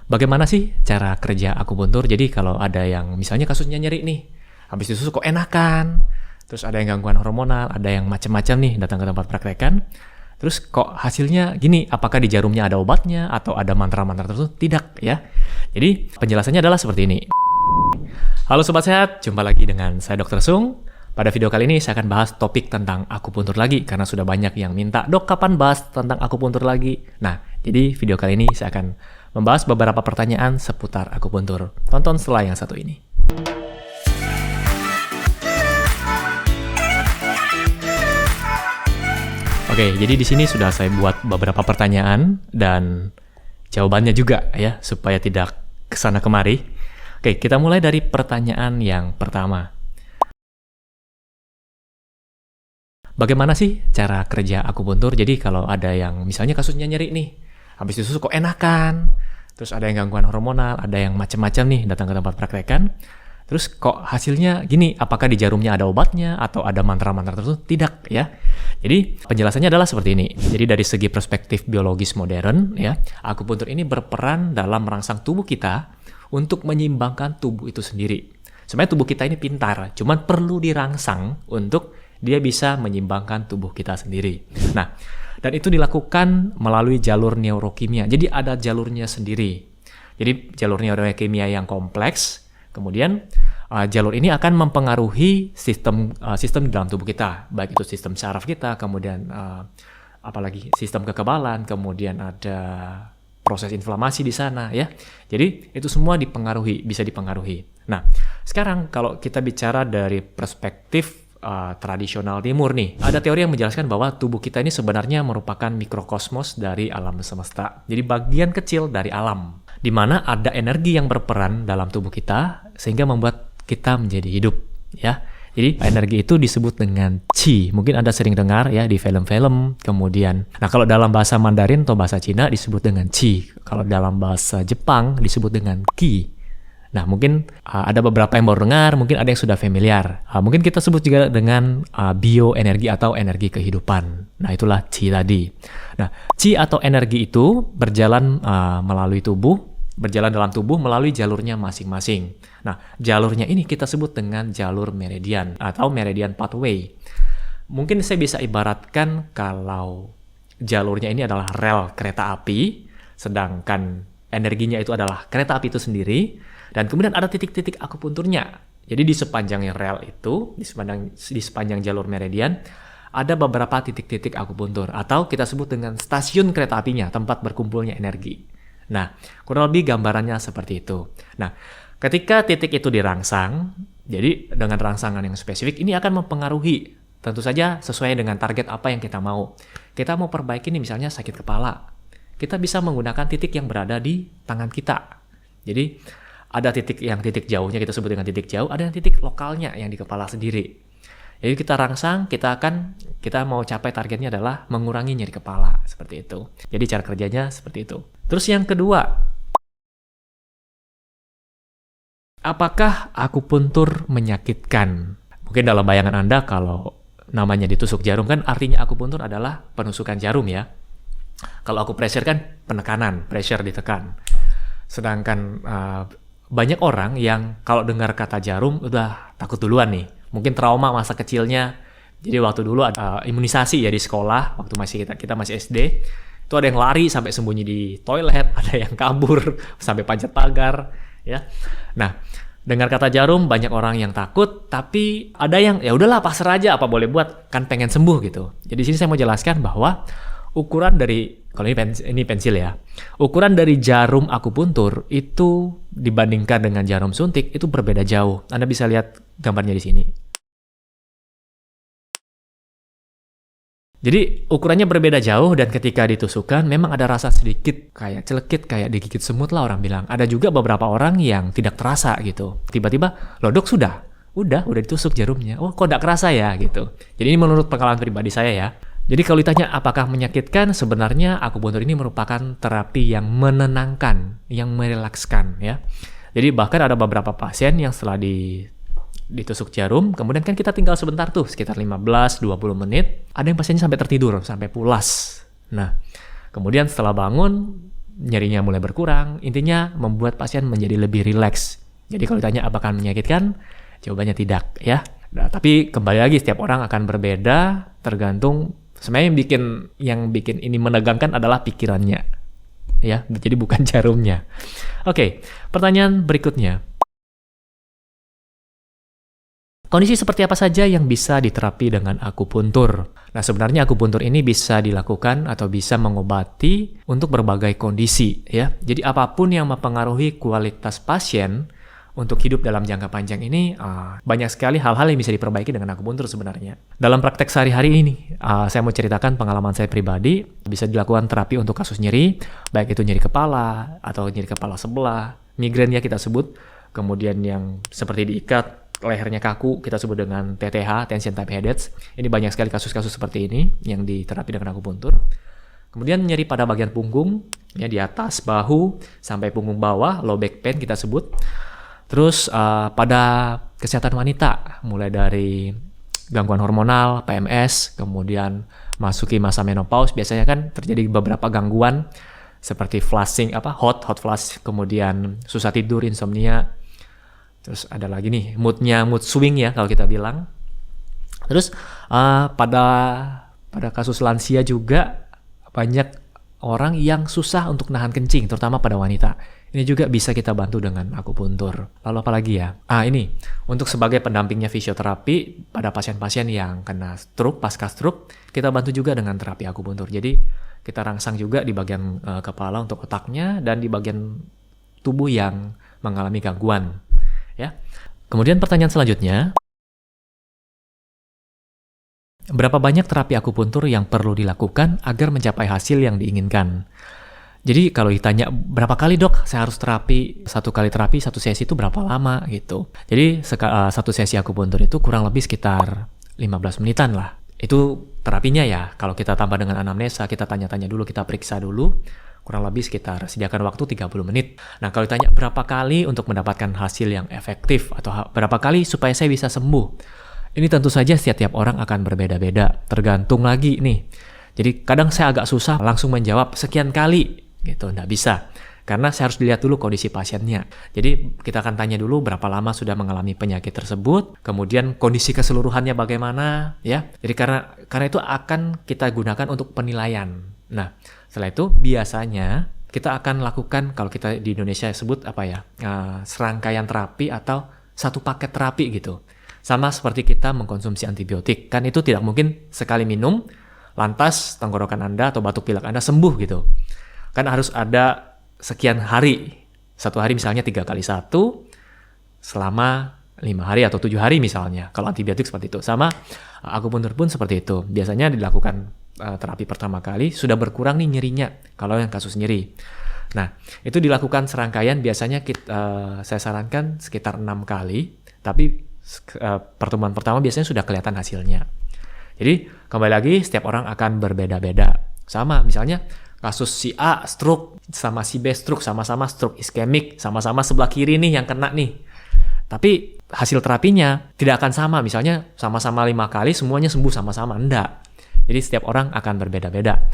Bagaimana sih cara kerja akupuntur? Jadi kalau ada yang misalnya kasusnya nyeri nih, habis ditusuk kok enakan, terus ada yang gangguan hormonal, ada yang macam-macam nih datang ke tempat praktekan, terus kok hasilnya gini, apakah di jarumnya ada obatnya atau ada mantra-mantra tertentu? Tidak ya. Jadi penjelasannya adalah seperti ini. Halo Sobat Sehat, jumpa lagi dengan saya Dr. Sung. Pada video kali ini saya akan bahas topik tentang akupuntur lagi, karena sudah banyak yang minta, "Dok, kapan bahas tentang akupuntur lagi?" Nah, jadi video kali ini saya akan membahas beberapa pertanyaan seputar akupuntur. Tonton setelah yang satu ini. Oke, jadi di sini sudah saya buat beberapa pertanyaan dan jawabannya juga ya, supaya tidak kesana kemari. Oke, kita mulai dari pertanyaan yang pertama. Bagaimana sih cara kerja akupuntur? Jadi kalau ada yang misalnya kasusnya nyeri nih, habis ditusuk kok enakan, terus ada yang gangguan hormonal, ada yang macam-macam nih datang ke tempat praktekan, terus kok hasilnya gini, apakah di jarumnya ada obatnya atau ada mantra-mantra tertentu? Tidak ya. Jadi penjelasannya adalah seperti ini. Jadi dari segi perspektif biologis modern ya, akupuntur ini berperan dalam merangsang tubuh kita untuk menyeimbangkan tubuh itu sendiri. Sebenarnya tubuh kita ini pintar, cuman perlu dirangsang untuk dia bisa menyeimbangkan tubuh kita sendiri. Nah, dan itu dilakukan melalui jalur neurokimia. Jadi ada jalurnya sendiri. Jadi jalur neurokimia yang kompleks. Kemudian jalur ini akan mempengaruhi sistem di dalam tubuh kita, baik itu sistem saraf kita, kemudian apalagi sistem kekebalan, kemudian ada proses inflamasi di sana ya. Jadi itu semua bisa dipengaruhi. Nah, sekarang kalau kita bicara dari perspektif tradisional timur nih, ada teori yang menjelaskan bahwa tubuh kita ini sebenarnya merupakan mikrokosmos dari alam semesta. Jadi bagian kecil dari alam, di mana ada energi yang berperan dalam tubuh kita sehingga membuat kita menjadi hidup ya. Jadi energi itu disebut dengan qi. Mungkin Anda sering dengar ya di film-film. Kemudian, nah kalau dalam bahasa Mandarin atau bahasa Cina disebut dengan qi. Kalau dalam bahasa Jepang disebut dengan qi. Nah, mungkin ada beberapa yang baru dengar, mungkin ada yang sudah familiar. Mungkin kita sebut juga dengan bioenergi atau energi kehidupan. Nah, itulah qi tadi. Nah, qi atau energi itu berjalan dalam tubuh melalui jalurnya masing-masing. Nah, jalurnya ini kita sebut dengan jalur meridian atau meridian pathway. Mungkin saya bisa ibaratkan kalau jalurnya ini adalah rel kereta api, sedangkan energinya itu adalah kereta api itu sendiri. Dan kemudian ada titik-titik akupunturnya. Jadi di sepanjang rel itu, di sepanjang jalur meridian, ada beberapa titik-titik akupuntur. Atau kita sebut dengan stasiun kereta apinya, tempat berkumpulnya energi. Nah, kurang lebih gambarannya seperti itu. Nah, ketika titik itu dirangsang, jadi dengan rangsangan yang spesifik, ini akan mempengaruhi, tentu saja sesuai dengan target apa yang kita mau. Kita mau perbaiki nih misalnya sakit kepala. Kita bisa menggunakan titik yang berada di tangan kita. Jadi, ada titik jauhnya kita sebut dengan titik jauh, ada yang titik lokalnya yang di kepala sendiri. Jadi kita rangsang, kita mau capai targetnya adalah mengurangi nyeri kepala, seperti itu. Jadi cara kerjanya seperti itu. Terus yang kedua, apakah akupuntur menyakitkan? Mungkin dalam bayangan Anda kalau namanya ditusuk jarum kan artinya akupuntur adalah penusukan jarum ya. Kalau akupressure kan penekanan, pressure ditekan. Sedangkan banyak orang yang kalau dengar kata jarum udah takut duluan nih. Mungkin trauma masa kecilnya. Jadi waktu dulu ada imunisasi ya di sekolah, waktu kita masih SD, itu ada yang lari sampai sembunyi di toilet, ada yang kabur sampai panjat pagar ya. Nah, dengar kata jarum banyak orang yang takut, tapi ada yang ya udahlah pasrah aja, apa boleh buat, kan pengen sembuh gitu. Jadi di sini saya mau jelaskan bahwa ukuran dari, kalau ini pensil ya, ukuran dari jarum akupuntur itu dibandingkan dengan jarum suntik itu berbeda jauh. Anda bisa lihat gambarnya di sini. Jadi ukurannya berbeda jauh dan ketika ditusukkan memang ada rasa sedikit kayak celekit, kayak digigit semut lah orang bilang. Ada juga beberapa orang yang tidak terasa gitu. Tiba-tiba, loh dok udah ditusuk jarumnya. Oh kok tidak kerasa ya gitu. Jadi ini menurut pengalaman pribadi saya ya. Jadi kalau ditanya apakah menyakitkan, sebenarnya akupuntur ini merupakan terapi yang menenangkan, yang merelakskan ya. Jadi bahkan ada beberapa pasien yang setelah ditusuk jarum, kemudian kan kita tinggal sebentar tuh, sekitar 15-20 menit, ada yang pasiennya sampai tertidur, sampai pulas. Nah, kemudian setelah bangun, nyerinya mulai berkurang. Intinya membuat pasien menjadi lebih rileks. Jadi kalau ditanya apakah menyakitkan, jawabannya tidak ya. Nah, tapi kembali lagi setiap orang akan berbeda, tergantung. Sebenarnya yang bikin ini menegangkan adalah pikirannya, ya. Jadi bukan jarumnya. Oke, pertanyaan berikutnya. Kondisi seperti apa saja yang bisa diterapi dengan akupuntur? Nah, sebenarnya akupuntur ini bisa dilakukan atau bisa mengobati untuk berbagai kondisi, ya. Jadi apapun yang mempengaruhi kualitas pasien untuk hidup dalam jangka panjang ini, banyak sekali hal-hal yang bisa diperbaiki dengan akupuntur sebenarnya. Dalam praktek sehari-hari ini, saya mau ceritakan pengalaman saya pribadi. Bisa dilakukan terapi untuk kasus nyeri, baik itu nyeri kepala atau nyeri kepala sebelah, migrain ya kita sebut, kemudian yang seperti diikat, lehernya kaku, kita sebut dengan TTH, tension type headaches. Ini banyak sekali kasus-kasus seperti ini yang diterapi dengan akupuntur. Kemudian nyeri pada bagian punggung, ya di atas bahu sampai punggung bawah, low back pain kita sebut. Terus pada kesehatan wanita, mulai dari gangguan hormonal, PMS, kemudian masuki masa menopause, biasanya kan terjadi beberapa gangguan seperti flushing, hot flush, kemudian susah tidur, insomnia. Terus ada lagi nih, mood swing ya kalau kita bilang. Terus pada kasus lansia juga banyak orang yang susah untuk nahan kencing, terutama pada wanita. Ini juga bisa kita bantu dengan akupuntur. Lalu apa lagi ya? Ini untuk sebagai pendampingnya fisioterapi pada pasien-pasien yang kena stroke, pasca stroke, kita bantu juga dengan terapi akupuntur. Jadi kita rangsang juga di bagian kepala untuk otaknya dan di bagian tubuh yang mengalami gangguan. Ya. Kemudian pertanyaan selanjutnya, berapa banyak terapi akupuntur yang perlu dilakukan agar mencapai hasil yang diinginkan? Jadi kalau ditanya berapa kali dok saya harus terapi, satu sesi itu berapa lama gitu. Jadi satu sesi akupuntur itu kurang lebih sekitar 15 menitan lah. Itu terapinya ya. Kalau kita tambah dengan anamnesa, kita tanya-tanya dulu, kita periksa dulu, kurang lebih sekitar sediakan waktu 30 menit. Nah, kalau ditanya berapa kali untuk mendapatkan hasil yang efektif atau berapa kali supaya saya bisa sembuh, ini tentu saja setiap orang akan berbeda-beda, tergantung lagi nih. Jadi kadang saya agak susah langsung menjawab sekian kali, gitu, nggak bisa. Karena saya harus dilihat dulu kondisi pasiennya. Jadi kita akan tanya dulu berapa lama sudah mengalami penyakit tersebut, kemudian kondisi keseluruhannya bagaimana, ya. Jadi karena itu akan kita gunakan untuk penilaian. Nah, setelah itu biasanya kita akan lakukan, kalau kita di Indonesia sebut serangkaian terapi atau satu paket terapi gitu. Sama seperti kita mengkonsumsi antibiotik, kan itu tidak mungkin sekali minum, lantas tenggorokan Anda atau batuk pilek Anda sembuh gitu. Kan harus ada sekian hari, satu hari misalnya 3 kali 1, selama 5 hari atau 7 hari misalnya, kalau antibiotik seperti itu. Sama akupuntur pun seperti itu, biasanya dilakukan terapi pertama kali, sudah berkurang nih nyerinya, kalau yang kasus nyeri. Nah, itu dilakukan serangkaian, biasanya saya sarankan sekitar 6 kali, tapi pertemuan pertama biasanya sudah kelihatan hasilnya. Jadi, kembali lagi, setiap orang akan berbeda-beda. Sama, misalnya, kasus si A stroke, sama si B stroke, sama-sama stroke iskemik, sama-sama sebelah kiri nih yang kena nih. Tapi, hasil terapinya tidak akan sama, misalnya sama-sama 5 kali, semuanya sembuh sama-sama, enggak. Jadi setiap orang akan berbeda-beda.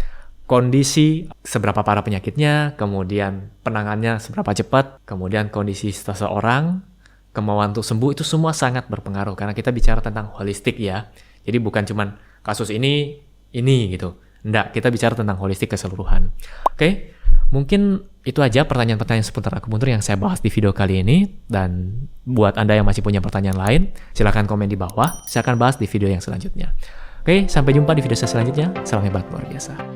Kondisi seberapa parah penyakitnya, kemudian penanganannya seberapa cepat, kemudian kondisi seseorang, kemauan untuk sembuh, itu semua sangat berpengaruh. Karena kita bicara tentang holistik ya. Jadi bukan cuman kasus ini gitu. Enggak, kita bicara tentang holistik keseluruhan. Oke, mungkin itu aja pertanyaan-pertanyaan seputar akupuntur yang saya bahas di video kali ini. Dan buat Anda yang masih punya pertanyaan lain, silakan komen di bawah. Saya akan bahas di video yang selanjutnya. Oke, sampai jumpa di video saya selanjutnya. Salam hebat luar biasa.